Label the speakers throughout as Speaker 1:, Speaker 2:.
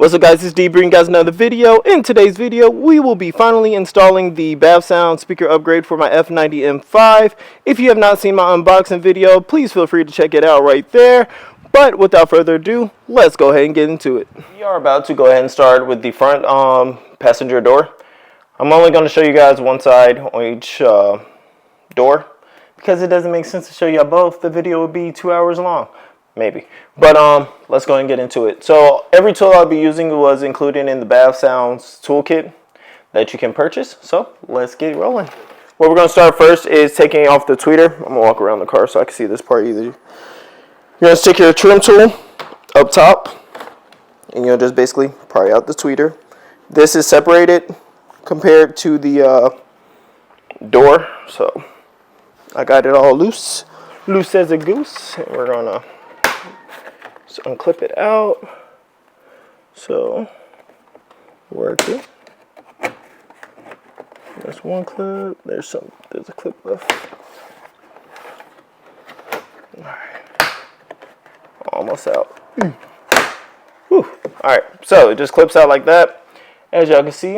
Speaker 1: What's up, guys? It's D bringing you guys another video. In today's video, we will be finally installing the BavSound speaker upgrade for my F90 M5. If you have not seen my unboxing video, please feel free to check it out right there. But without further ado, let's go ahead and get into it. We are about to go ahead and start with the front passenger door. I'm only going to show you guys one side on each door because it doesn't make sense to show you both. The video would be 2 hours long. Maybe. But let's go ahead and get into it. So every tool I'll be using was included in the BavSound's toolkit that you can purchase. So let's get rolling. What we're going to start first is taking off the tweeter. I'm going to walk around the car so I can see this part easier. You're going to stick your trim tool up top, and you'll just basically pry out the tweeter. This is separated compared to the door, so I got it all loose as a goose, and we're going to unclip it out. So work it. There's one clip. There's a clip left. All right. Almost out. Whew. All right. So it just clips out like that, as y'all can see.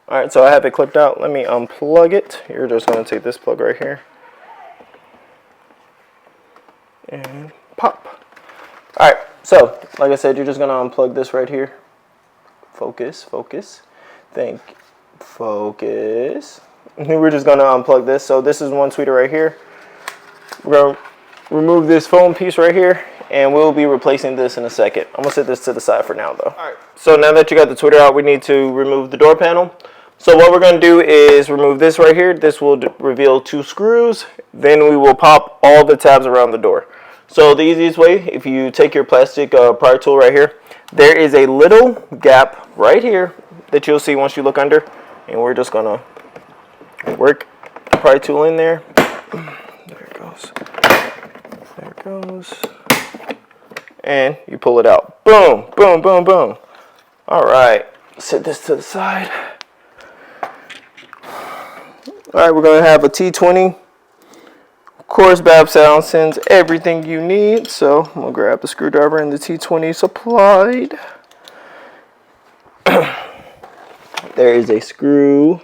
Speaker 1: All right. So I have it clipped out. Let me unplug it. You're just going to take this plug right here and pop. Alright, so like I said, you're just gonna unplug this right here. Focus. Focus. We're just gonna unplug this. So this is one tweeter right here. We're gonna remove this foam piece right here, and we'll be replacing this in a second. I'm gonna set this to the side for now though. Alright, so now that you got the tweeter out, we need to remove the door panel. So what we're going to do is remove this right here. This will reveal 2 screws. Then we will pop all the tabs around the door. So the easiest way, if you take your plastic pry tool right here, there is a little gap right here that you'll see once you look under. And we're just going to work the pry tool in there. There it goes. There it goes. And you pull it out. Boom, boom, boom, boom. All right. Set this to the side. Alright, we're going to have a T20. Of course, BavSound sends everything you need. So, I'm going to grab the screwdriver and the T20 supplied. There is a screw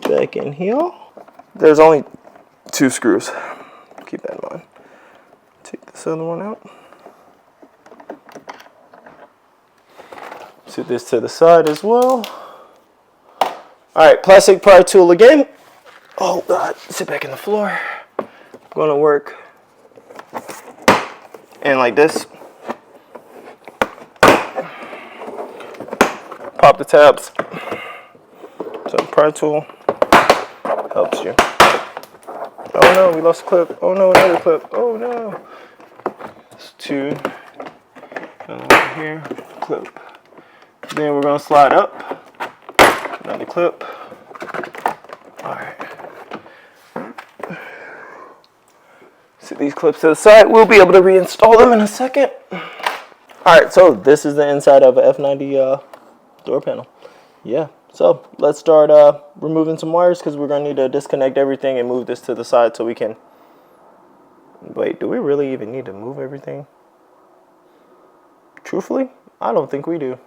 Speaker 1: back in here. There's only 2 screws. Keep that in mind. Take this other one out. Set this to the side as well. Alright, plastic pry tool again. Oh God, sit back in the floor. I'm gonna work and like this. Pop the tabs. So pry tool helps you. Oh no, we lost a clip. Oh no, another clip. Oh no. It's 2. Over here, clip. Then we're gonna slide up. Another clip. Alright. Set these clips to the side. We'll be able to reinstall them in a second. Alright, so this is the inside of a F90 door panel. Yeah, so let's start removing some wires because we're going to need to disconnect everything and move this to the side so we can... Wait, do we really even need to move everything? Truthfully, I don't think we do.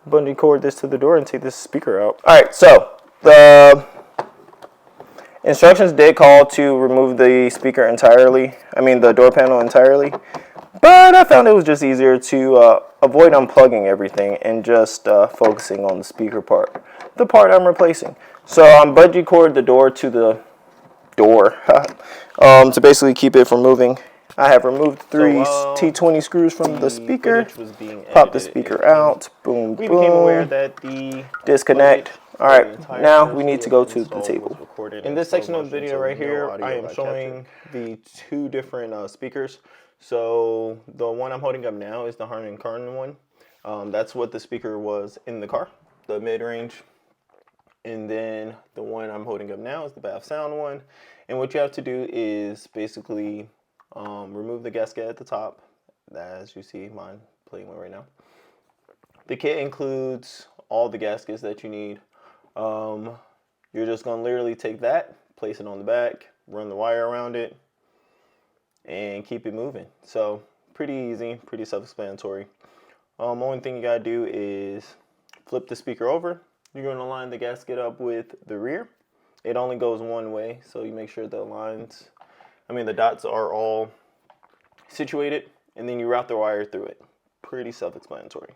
Speaker 1: Bungee cord this to the door and take this speaker out. Alright, so the instructions did call to remove the speaker entirely. I mean the door panel entirely. But I found it was just easier to avoid unplugging everything and just focusing on the speaker part. The part I'm replacing. So I'm bungee cord the door to the door to basically keep it from moving. I have removed 3 T20 screws from the speaker. Pop the speaker out. Boom, boom. We became aware that the disconnect. All right, now we need to go to the table. In this section of the video right here, I am showing the 2 different speakers. So the one I'm holding up now is the Harman Kardon one. That's what the speaker was in the car, the mid-range. And then the one I'm holding up now is the BavSound one. And what you have to do is basically remove the gasket at the top, as you see mine playing with right now. The kit includes all the gaskets that you need. You're just going to literally take that, place it on the back, run the wire around it, and keep it moving. So pretty easy, pretty self-explanatory. Only thing you gotta do is flip the speaker over. You're gonna line the gasket up with the rear. It only goes one way, so you make sure the dots are all situated, and then you route the wire through it. Pretty self-explanatory.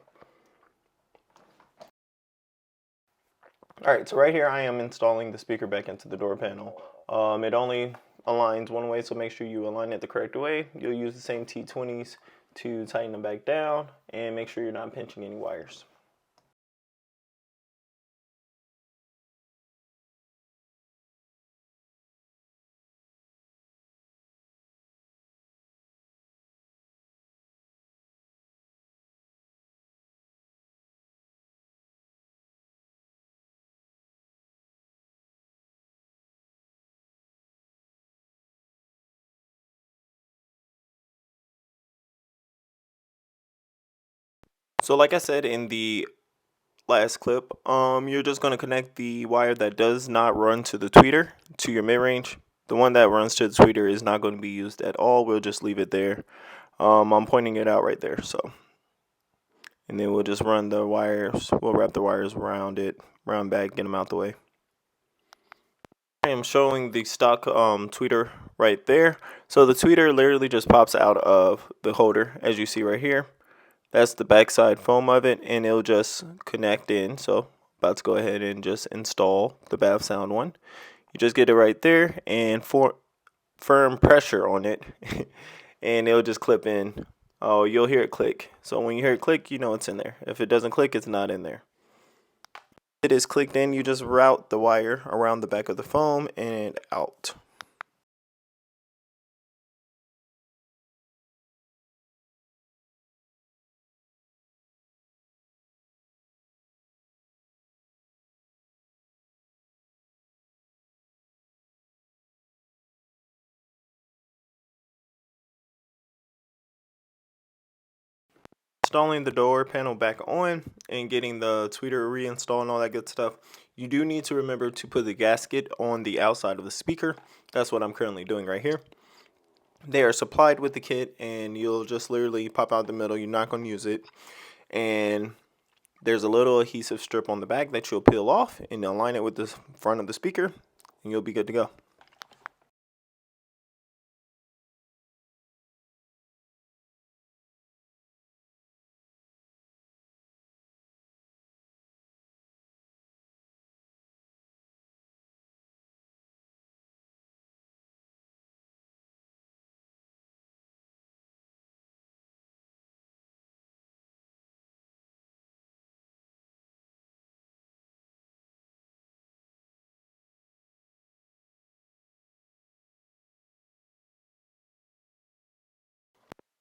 Speaker 1: Alright, so right here I am installing the speaker back into the door panel. It only aligns one way, so make sure you align it the correct way. You'll use the same T20s to tighten them back down, and make sure you're not pinching any wires. So like I said in the last clip, you're just going to connect the wire that does not run to the tweeter to your mid-range. The one that runs to the tweeter is not going to be used at all. We'll just leave it there. I'm pointing it out right there. So, and then we'll just run the wires. We'll wrap the wires around it, round back, get them out the way. I am showing the stock tweeter right there. So the tweeter literally just pops out of the holder, as you see right here. That's the backside foam of it, and it'll just connect in. So about to go ahead and just install the BavSound one. You just get it right there and firm pressure on it, and it'll just clip in. Oh, you'll hear it click. So when you hear it click, you know it's in there. If it doesn't click, it's not in there. If it is clicked in, you just route the wire around the back of the foam and out. Installing the door panel back on and getting the tweeter reinstalled and all that good stuff, you do need to remember to put the gasket on the outside of the speaker. That's what I'm currently doing right here. They are supplied with the kit, and you'll just literally pop out the middle. You're not going to use it, and there's a little adhesive strip on the back that you'll peel off and align it with the front of the speaker, and you'll be good to go.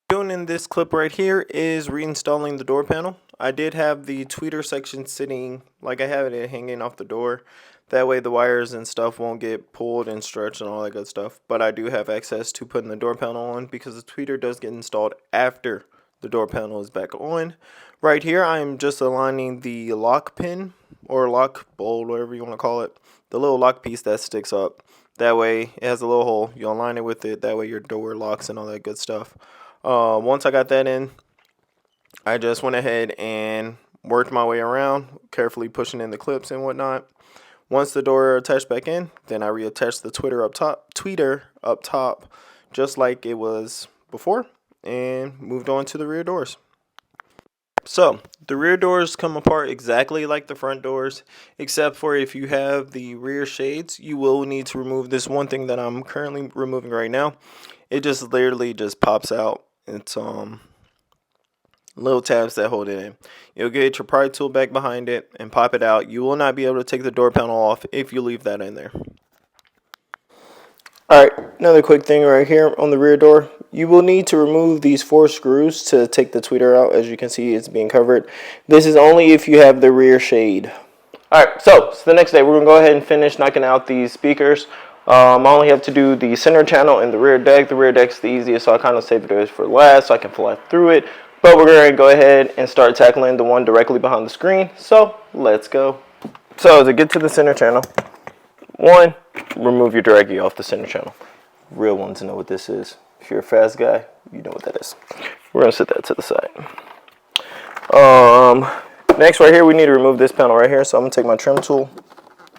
Speaker 1: Doing in this clip right here is reinstalling the door panel. I did have the tweeter section sitting like I have it hanging off the door. That way the wires and stuff won't get pulled and stretched and all that good stuff. But I do have access to putting the door panel on because the tweeter does get installed after the door panel is back on. Right here I'm just aligning the lock pin or lock bolt, whatever you want to call it. The little lock piece that sticks up. That way it has a little hole. You align it with it. That way your door locks and all that good stuff. Once I got that in, I just went ahead and worked my way around, carefully pushing in the clips and whatnot. Once the door attached back in, then I reattached the tweeter up top, just like it was before, and moved on to the rear doors. So the rear doors come apart exactly like the front doors, except for if you have the rear shades, you will need to remove this one thing that I'm currently removing right now. It just literally just pops out. It's little tabs that hold it in. You'll get your pry tool back behind it and pop it out. You will not be able to take the door panel off if you leave that in there. Alright, another quick thing right here on the rear door. You will need to remove these 4 screws to take the tweeter out. As you can see, it's being covered. This is only if you have the rear shade. Alright, so the next day we're going to go ahead and finish knocking out these speakers. I only have to do the center channel and the rear deck. The rear deck's the easiest, so I kind of saved it for last so I can fly through it. But we're going to go ahead and start tackling the one directly behind the screen. So let's go. So to get to the center channel, 1, remove your draggy off the center channel. Real ones know what this is. If you're a fast guy, You know what that is. We're gonna set that to the side. Next, right here, we need to remove this panel right here. So I'm gonna take my trim tool,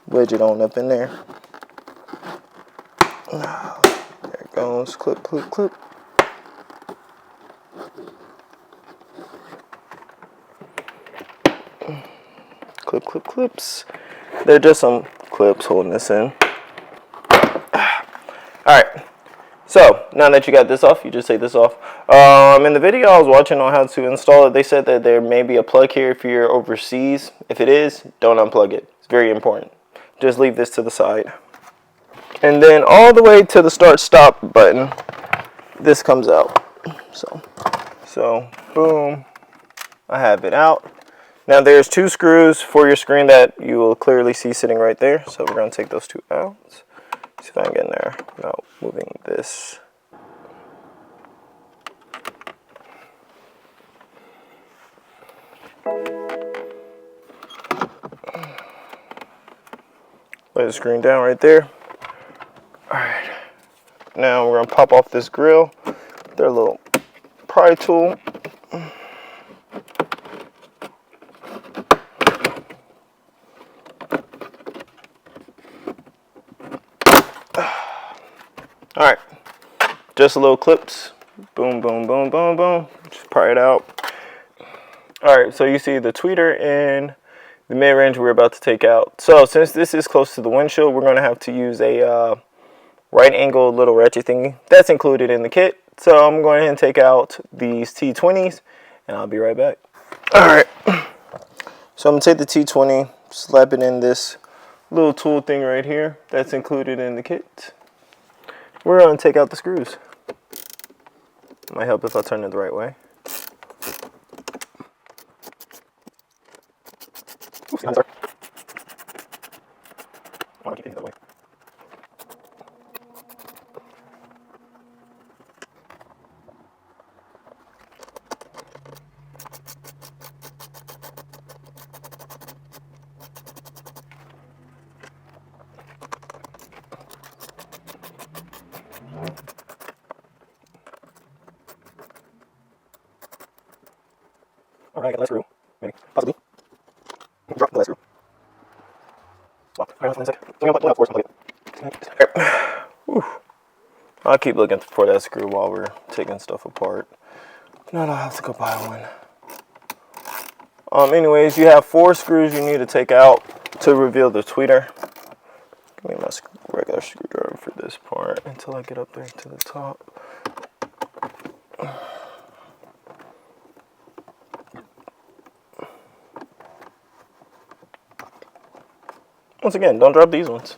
Speaker 1: wedge it on up in there. There it goes. Clip, clip, clip. Clip, clip, clips. They're just some clips holding this in. Alright, so now that you got this off, you just take this off. In the video I was watching on how to install it, they said that there may be a plug here if you're overseas. If it is, don't unplug it. It's very important. Just leave this to the side. And then all the way to the start stop button, this comes out. So boom, I have it out. Now there's 2 screws for your screen that you will clearly see sitting right there. So we're going to take those 2 out. See if I can get in there without moving this. Lay the screen down right there. Alright. Now we're going to pop off this grill. Their little pry tool. Alright, just a little clips. Boom, boom, boom, boom, boom. Just pry it out. Alright, so you see the tweeter and the mid-range we're about to take out. So since this is close to the windshield, we're going to have to use a right angle little ratchet thingy. That's included in the kit. So I'm going ahead and take out these T20s and I'll be right back. Alright, so I'm going to take the T20, slap it in this little tool thing right here. That's included in the kit. We're going to take out the screws. Might help if I turn it the right way. Oops, I'm sorry. I want to keep things that way. Alright, I got the last screw. Maybe. Possibly. Drop the last screw. Well, alright, hold on a second. So I'm going to put it out. I'll keep looking for that screw while we're taking stuff apart. No, I'll have to go buy one. Anyways, you have 4 screws you need to take out to reveal the tweeter. Give me my regular screwdriver for this part until I get up there to the top. Once again, don't drop these ones.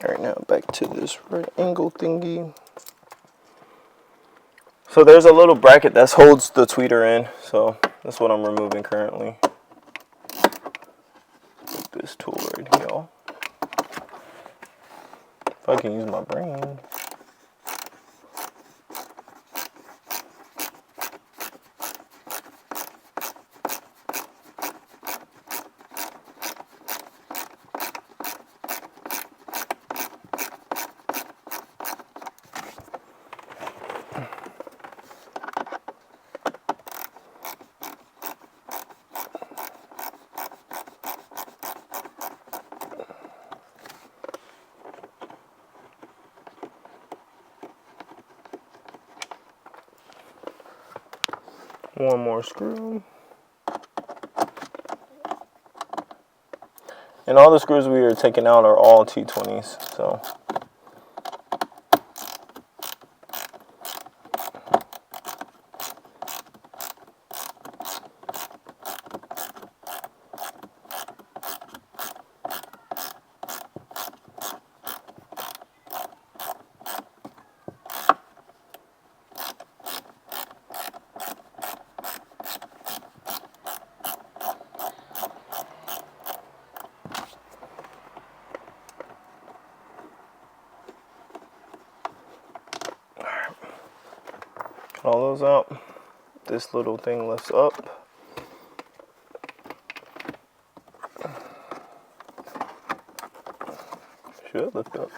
Speaker 1: Alright, now back to this right angle thingy. So there's a little bracket that holds the tweeter in, so that's what I'm removing currently. This tool right here. If I can use my brain. One more screw. And all the screws we are taking out are all T20s, so. all those out. This little thing lifts up. Should lift up.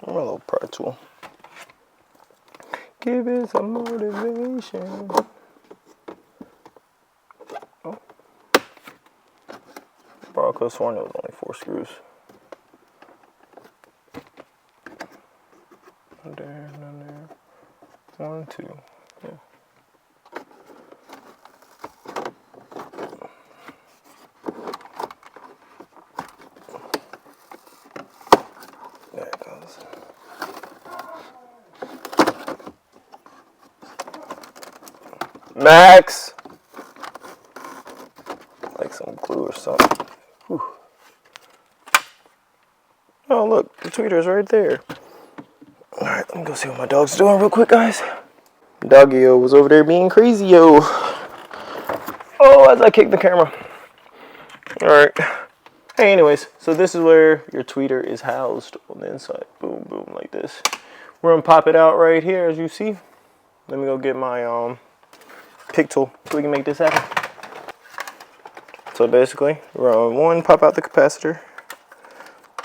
Speaker 1: My little pry tool. Give it some motivation. Oh. Bro, I could have sworn there was only 4 screws. There, none there. 1, 2. Yeah. There it goes. Max! Like some glue or something. Whew. Oh, look, the tweeter's right there. Alright, let me go see what my dog's doing real quick, guys. Doggy-o was over there being crazy-o. Oh, as I kick the camera. Alright. Hey, anyways, so this is where your tweeter is housed on the inside. Boom, boom, like this. We're gonna pop it out right here, as you see. Let me go get my pick tool so we can make this happen. So basically, we're gonna pop out the capacitor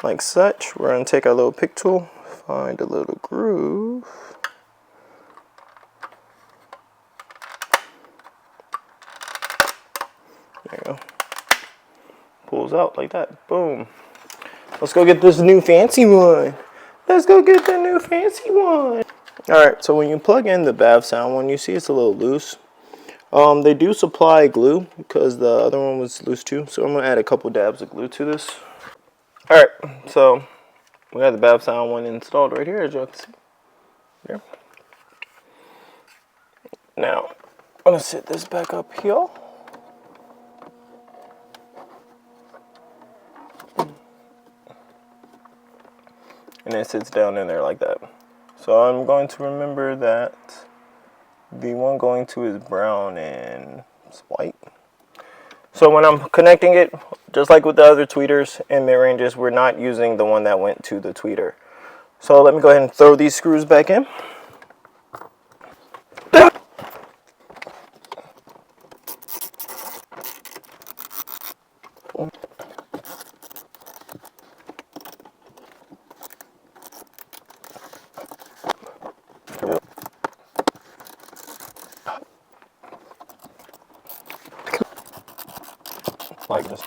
Speaker 1: like such. We're gonna take our little pick tool, find a little groove. There you go. Pulls out like that. Boom. Let's go get this new fancy one. Let's go get the new fancy one. Alright, so when you plug in the BavSound one, you see it's a little loose. They do supply glue because the other one was loose too. So I'm going to add a couple dabs of glue to this. Alright, so we got the BavSound one installed right here, as you can see. There. Now, I'm going to set this back up here. And it sits down in there like that. So I'm going to remember that the one going to is brown and it's white. So when I'm connecting it, just like with the other tweeters and mid-ranges, we're not using the one that went to the tweeter. So let me go ahead and throw these screws back in. Like this.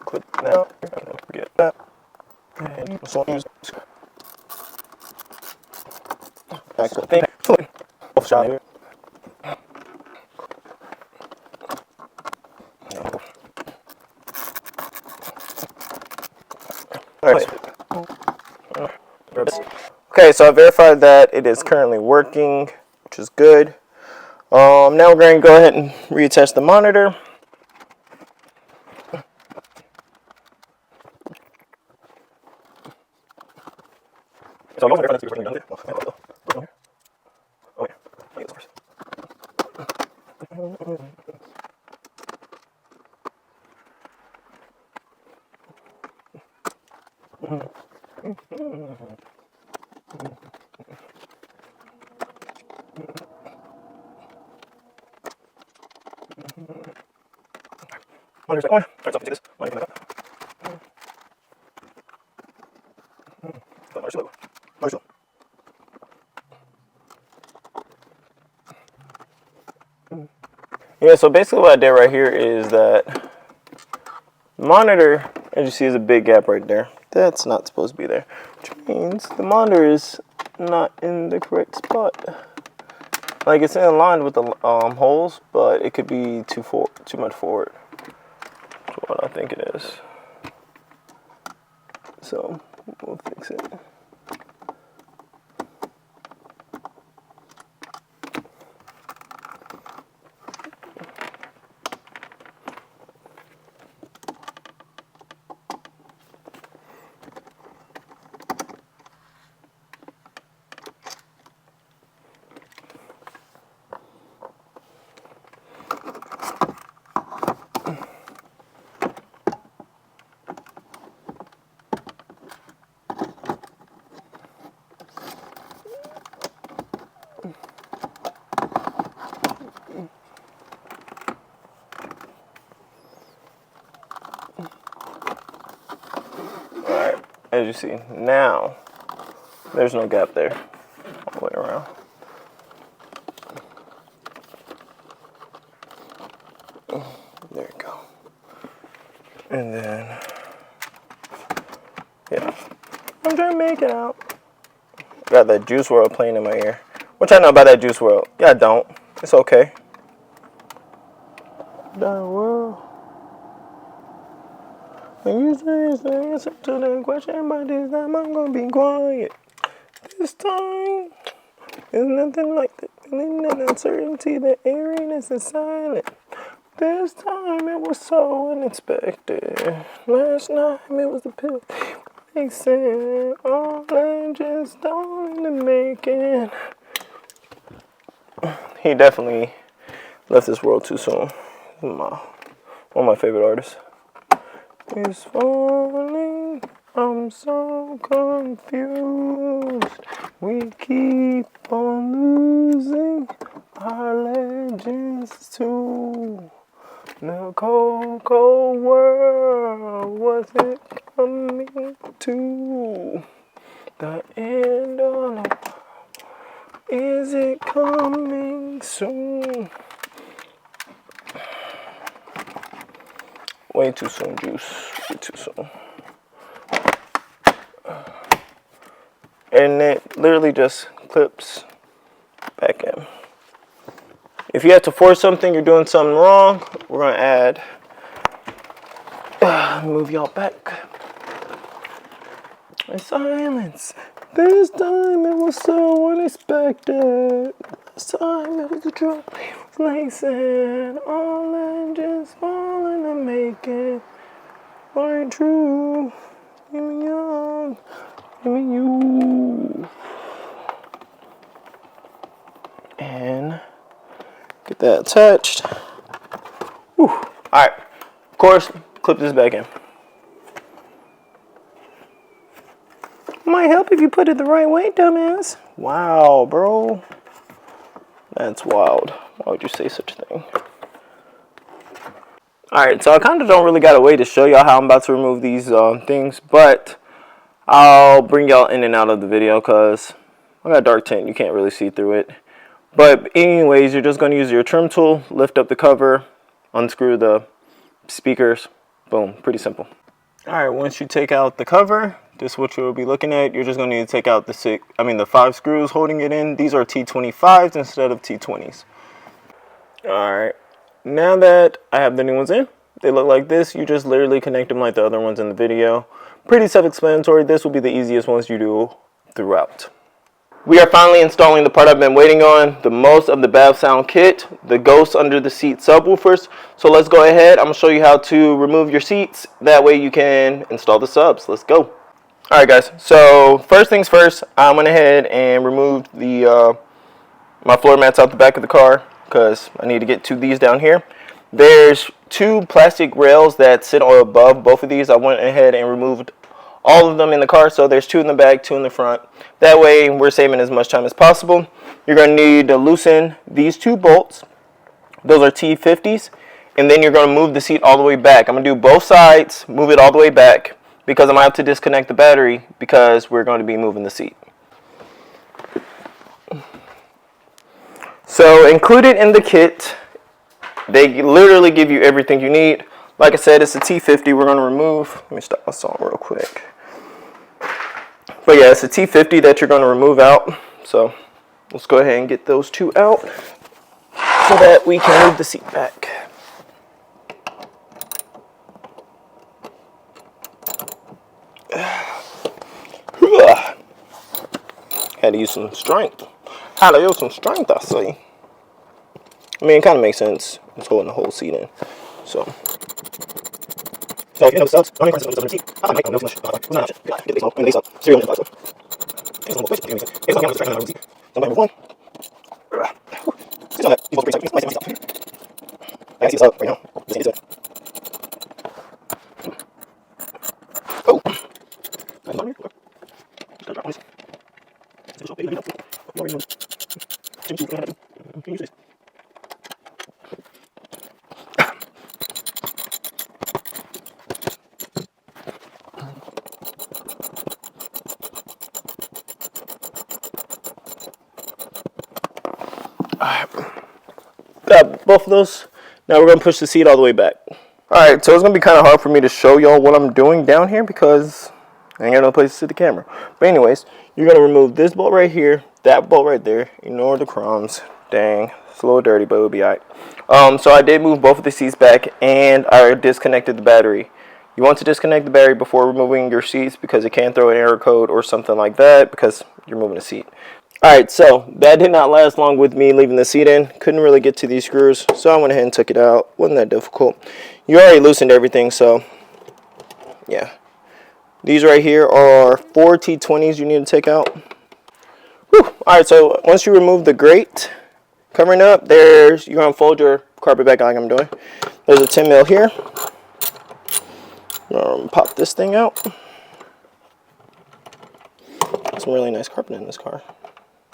Speaker 1: Clip that. Forget that. And so use actual thing. Shot here. Alright. Okay, so I verified that it is currently working, which is good. Now we're going to go ahead and reattach the monitor. So I'm going to verify that it's working. Oh, yeah. Let me get this first. Monitor's back on. Alright, so I can take this. Monitor back up. Monitor's low. Monitor's low. Yeah, so basically what I did right here is that the monitor, as you see, is a big gap right there. That's not supposed to be there, which means the monitor is not in the correct spot. Like, it's in line with the holes, but it could be too much forward. That's what I think it is. So we'll fix it. as you see, now there's no gap there all the way around. There you go. And then, yeah, I'm trying to make it out. Got that Juice WRLD playing in my ear. What y'all know about that Juice WRLD? Yeah, I don't. It's okay. That world. When you say it's the answer to the question, but this time I'm gonna be quiet. This time, there's nothing like the feeling and uncertainty, the airiness is silent. This time it was so unexpected. Last night it was the pill. They said all legends don't in the making. He definitely left this world too soon. One of my favorite artists. It's falling, I'm so confused. We keep on losing our legends too. The cold, cold world, what's it coming to? The end of the world, is it coming soon? Way too soon, Juice. Way too soon. And it literally just clips back in. If you have to force something, you're doing something wrong, we're going to add, move y'all back. And silence. This time it was so unexpected. This time it was the truth. Lacing, all engines falling to make it. Aren't true. Give me young. Give me you. And get that attached. Whew. Alright. Of course, clip this back in. Might help if you put it the right way, dumbass. Wow, bro. That's wild. Why would you say such a thing? Alright, so I kind of don't really got a way to show y'all how I'm about to remove these things, but I'll bring y'all in and out of the video because I got a dark tint. You can't really see through it. But anyways, you're just going to use your trim tool, lift up the cover, unscrew the speakers. Boom, pretty simple. Alright, once you take out the cover, this is what you'll be looking at. You're just going to need to take out the 5 screws holding it in. These are T25s instead of T20s. Alright, now that I have the new ones in, they look like this. You just literally connect them like the other ones in the video. Pretty self-explanatory. This will be the easiest ones you do throughout. We are finally installing the part I've been waiting on, the most of the BavSound kit, the Ghost under the seat subwoofers. So let's go ahead. I'm going to show you how to remove your seats. That way you can install the subs. Let's go. Alright guys, so first things first, I went ahead and removed the my floor mats out the back of the car because I need to get to these down here. There's 2 plastic rails that sit above both of these. I went ahead and removed all of them in the car, so there's 2 in the back, 2 in the front. That way we're saving as much time as possible. You're going to need to loosen these 2 bolts. Those are T50s, and then you're going to move the seat all the way back. I'm going to do both sides, move it all the way back, because I'm going to have to disconnect the battery because we're going to be moving the seat. So included in the kit, they literally give you everything you need. Like I said, it's a T50 we're going to remove. Let me stop my song real quick. But yeah, it's a T50 that you're going to remove out. So let's go ahead and get those 2 out so that we can move the seat back. Had to use some strength. Had to use some strength, I say. I mean, it kind of makes sense. It's holding the whole seat in. So if you know subs, I mean, for instance, on the seat, I might know much. It's not an option. Get these up, and these up. Serial and so. It's a little bit. It's not going to distract on the seat. Somebody move one. See on that. You both 3 seconds. Nice and I see this up right now. Just see this up. Oh. I'm on here. Just drop on this. So baby, no. You already know. Can you use this? Alright. Got both of those. Now we're going to push the seat all the way back. Alright, so it's going to be kind of hard for me to show y'all what I'm doing down here because I ain't got no place to sit the camera. But anyways, you're going to remove this bolt right here, that bolt right there. Ignore the crumbs. Dang, it's a little dirty, but it'll be alright. So I did move both of the seats back, and I disconnected the battery. You want to disconnect the battery before removing your seats because it can throw an error code or something like that because you're moving a seat. Alright, so that did not last long with me leaving the seat in. Couldn't really get to these screws, so I went ahead and took it out. Wasn't that difficult. You already loosened everything, so yeah. These right here are 4 T20s you need to take out. Alright, so once you remove the grate covering up, you're going to fold your carpet back like I'm doing. There's a 10 mil here. Pop this thing out. Some really nice carpet in this car.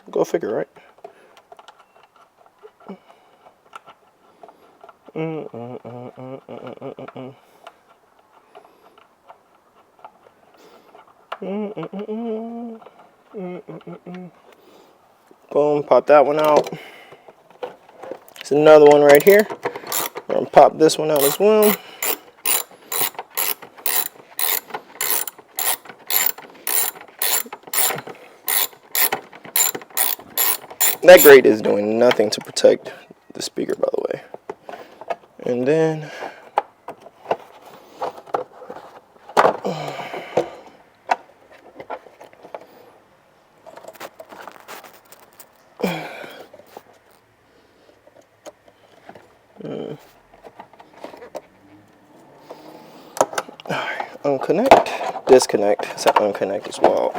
Speaker 1: Go figure, right? Boom, pop that one out. There's another one right here. I'm gonna pop this one out as well. That grate is doing nothing to protect the speaker, by the way. And then unconnect, disconnect. It's an unconnect as well.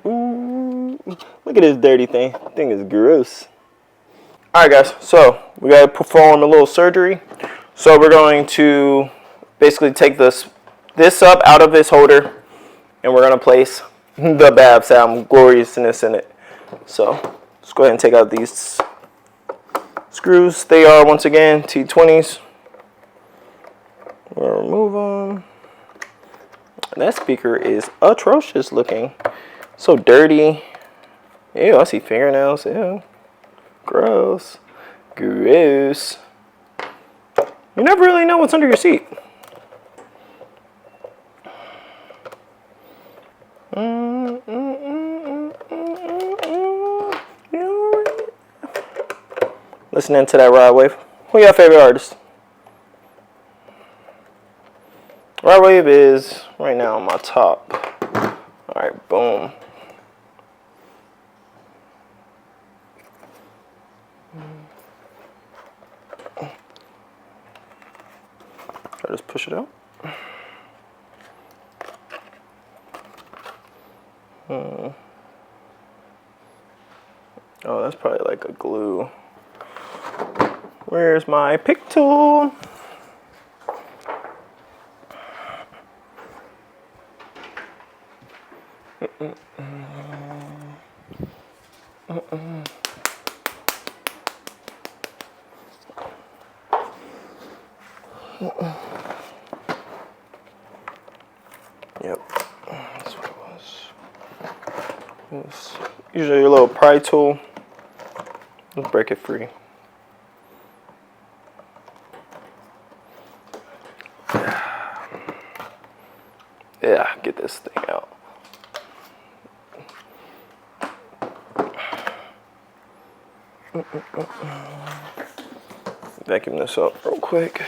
Speaker 1: Ooh. Look at this dirty thing. Thing is gross. Alright guys, so we gotta perform a little surgery. So we're going to basically take this up out of this holder, and we're gonna place the BavSound gloriousness in it. So let's go ahead and take out these screws. They are once again T20s. We'll remove them. That speaker is atrocious looking. So dirty. Ew, I see fingernails. Ew. Gross. Gross. You never really know what's under your seat. Listening to that Rod Wave. Who your favorite artist? Rod Wave is right now on my top. Alright, boom. I just push it out. Oh, that's probably like a glue. Where's my pick tool? Yep, that's what it was. It's usually a little pry tool. Let's break it free. Yeah, get this thing out. Vacuum this up real quick.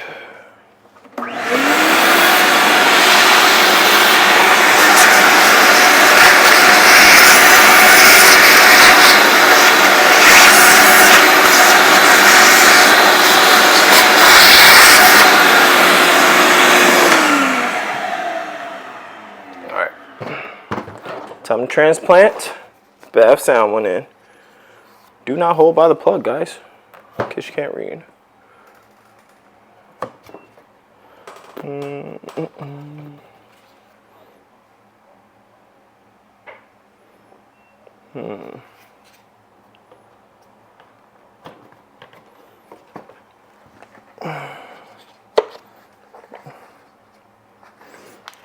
Speaker 1: Time to transplant. BavSound went in. Do not hold by the plug, guys, in case you can't read.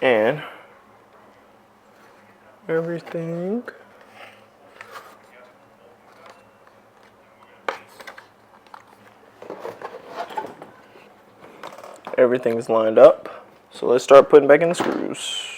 Speaker 1: And everything Everything's lined up. So let's start putting back in the screws.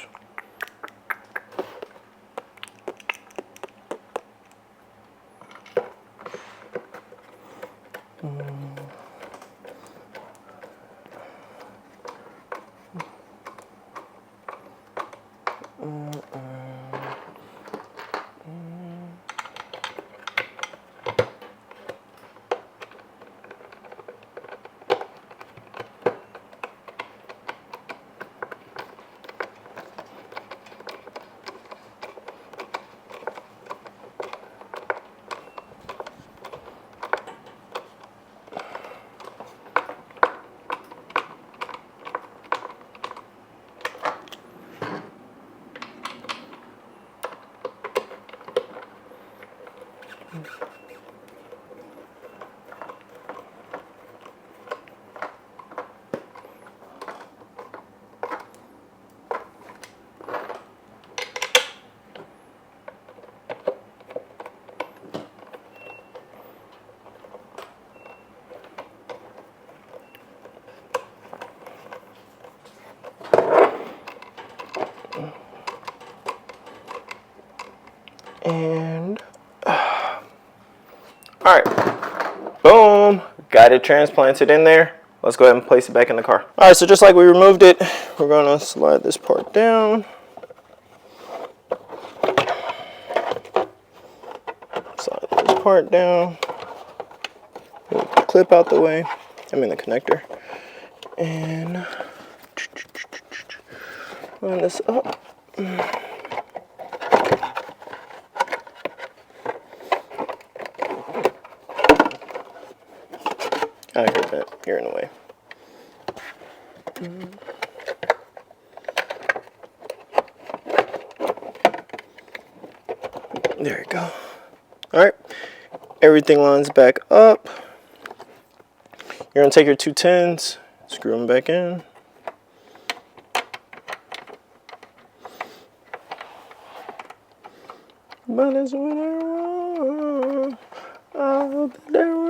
Speaker 1: And all right, boom, got it transplanted in there. Let's go ahead and place it back in the car. All right, so just like we removed it, we're gonna slide this part down. Slide this part down. Move the clip out the way. I mean the connector. And line this up. I heard that. You're in the way. There you go. Alright. Everything lines back up. You're going to take your 210s, screw them back in. But that's what I want. I hope that they're wrong.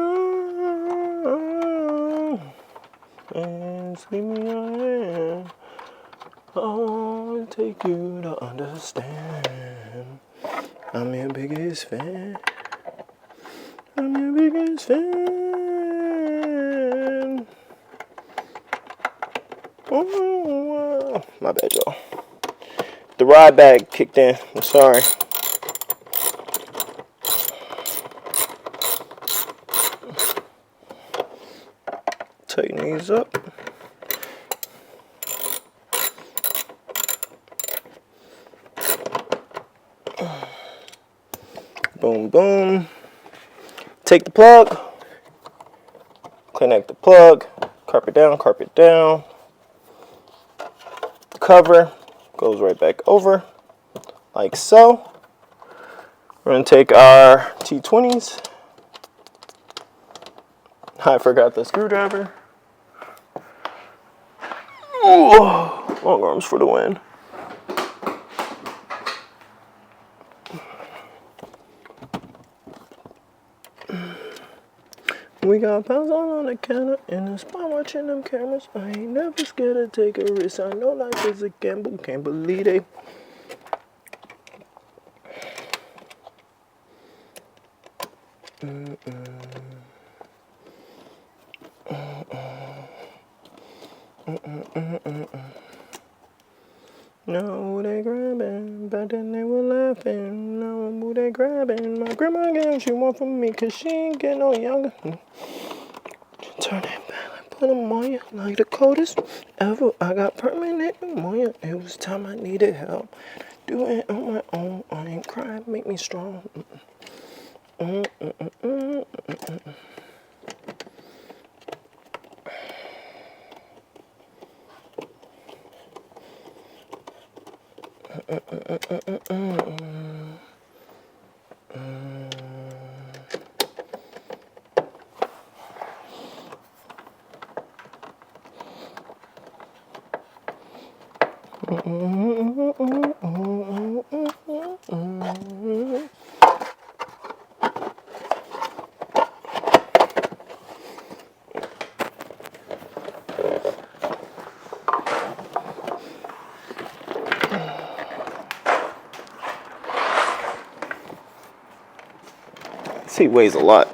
Speaker 1: And sleep me your hand. I want to take you to understand. I'm your biggest fan. I'm your biggest fan. Oh, my bad, y'all. The ride bag kicked in. I'm sorry. Tighten these up. Boom, boom. Take the plug. Connect the plug. Carpet down, carpet down. The cover goes right back over, like so. We're going to take our T20s. I forgot the screwdriver. Ooh, long arms for the win. We got pounds on the counter in the spot watching them cameras. I ain't never scared to take a risk. I know life is a gamble. Can't believe they. No, they grabbing, but then they were laughing. No, they grabbing. My grandma get what she want from me, cause she ain't getting no younger. Turn it back, like put them on you, like the coldest ever. I got permanent pneumonia. It was time I needed help. Do it on my own. I ain't crying, make me strong. seat weighs a lot.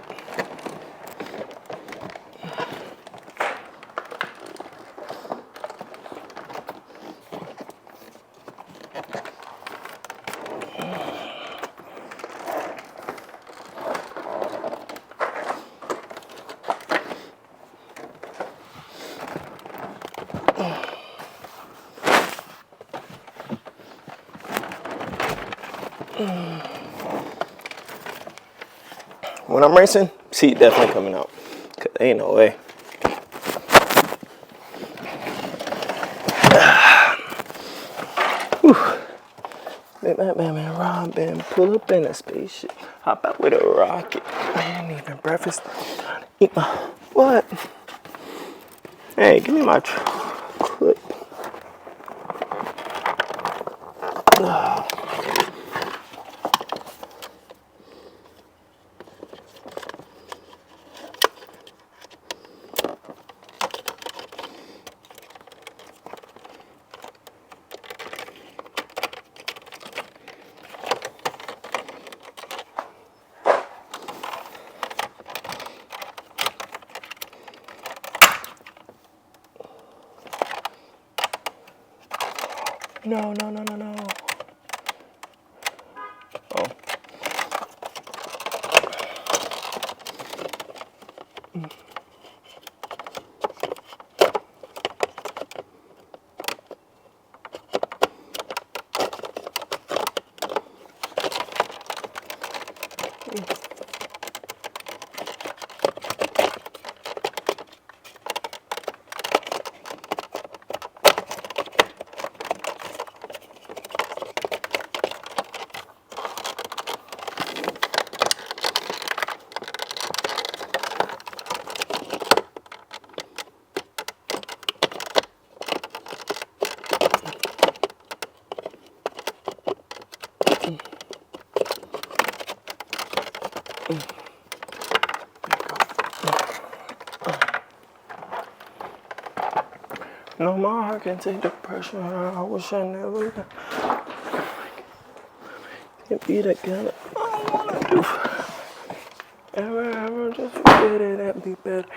Speaker 1: When I'm racing, seat definitely coming out. Cause ain't no way. Man, Robin, pull up in a spaceship. Hop out with a rocket. Man, even breakfast. Eat my what? Hey, give me my clip. No. Oh. No, my heart can take the pressure. I wish I never can't be that guy. I don't wanna do. Ever, just forget it. That'd be better.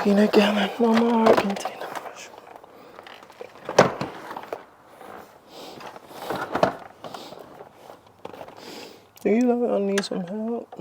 Speaker 1: Peanut gallery. No, my heart can take the pressure. Do you know I need some help?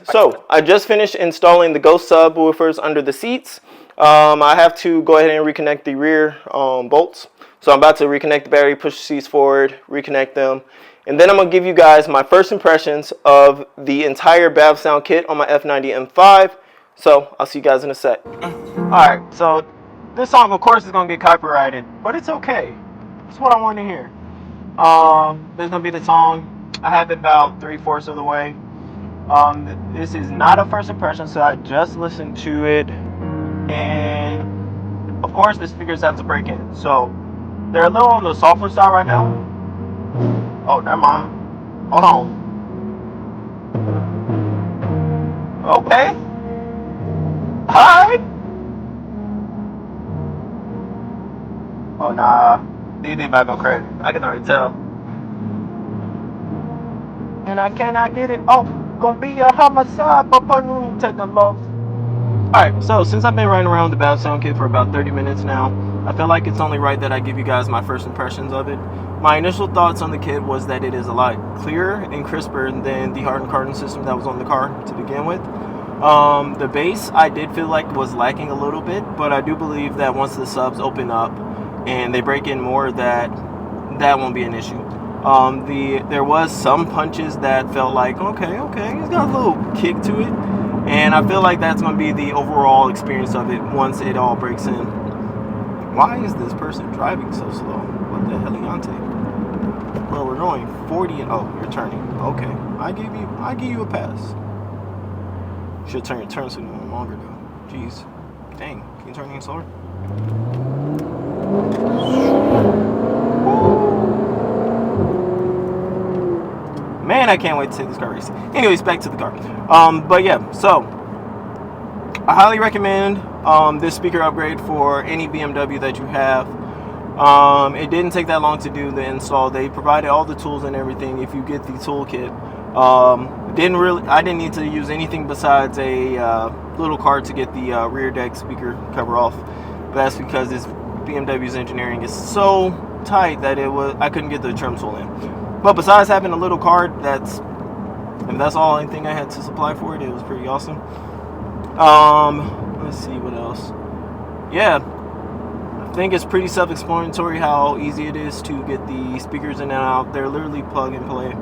Speaker 1: So I just finished installing the Ghost subwoofers under the seats. I have to go ahead and reconnect the rear bolts. So I'm about to reconnect the battery, push the seats forward, reconnect them. And then I'm going to give you guys my first impressions of the entire BavSound kit on my F90 M5. So I'll see you guys in a sec. Alright, so this song of course is going to get copyrighted, but it's okay. It's what I want to hear. There's going to be the song. I have it about 3/4 of the way. This is not a first impression, so I just listened to it, and of course the speakers have to break in, so they're a little on the softer side right now. Oh, never mind. Hold on. Okay. Hi. Oh nah, these might go crazy. I can already tell. And I cannot get it. Oh, gonna be a homicide, but take the loss. Alright, so since I've been riding around the BavSound kit for about 30 minutes now, I feel like it's only right that I give you guys my first impressions of it. My initial thoughts on the kit was that it is a lot clearer and crisper than the hardened carbon system that was on the car to begin with. The bass I did feel like was lacking a little bit, but I do believe that once the subs open up and they break in more, that won't be an issue. There was some punches that felt like, okay, it's got a little kick to it, and I feel like that's going to be the overall experience of it once it all breaks in. Why is this person driving so slow? What the hell, Leonte? Bro, we're going 40 and oh, you're turning. Okay. I give you a pass. Should turn your turn signal longer though. Jeez. Dang. Can you turn any slower? Man, I can't wait to take this car racing. Anyways, back to the car. But yeah, so I highly recommend this speaker upgrade for any BMW that you have. It didn't take that long to do the install. They provided all the tools and everything if you get the toolkit. I didn't need to use anything besides a little card to get the rear deck speaker cover off. But that's because this BMW's engineering is so tight that I couldn't get the trim tool in. But besides having a little card, that's all I think I had to supply for it. It was pretty awesome. Let's see what else. Yeah, I think it's pretty self-explanatory how easy it is to get the speakers in and out. They're literally plug and play.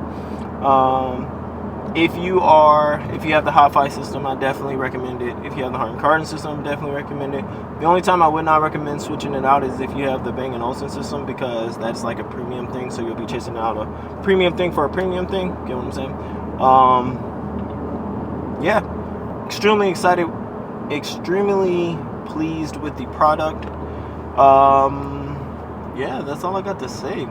Speaker 1: If you have the Hi-Fi system, I definitely recommend it. If you have the Harman Kardon system, definitely recommend it. The only time I would not recommend switching it out is if you have the Bang & Olufsen system, because that's like a premium thing, so you'll be chasing out a premium thing for a premium thing. Get what I'm saying? Yeah, extremely excited, extremely pleased with the product. Yeah, that's all I got to say.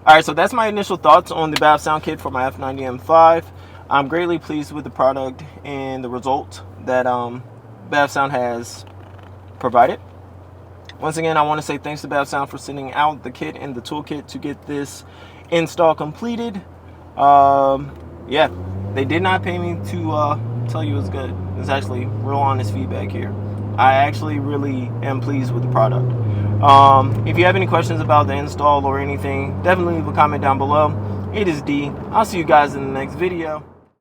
Speaker 1: Alright, so that's my initial thoughts on the BavSound kit for my F90 M5. I'm greatly pleased with the product and the result that BavSound has provided. Once again, I want to say thanks to BavSound for sending out the kit and the toolkit to get this install completed. Yeah, they did not pay me to tell you it's good. It's actually real honest feedback here. I actually really am pleased with the product. If you have any questions about the install or anything, definitely leave a comment down below. It is D. I'll see you guys in the next video.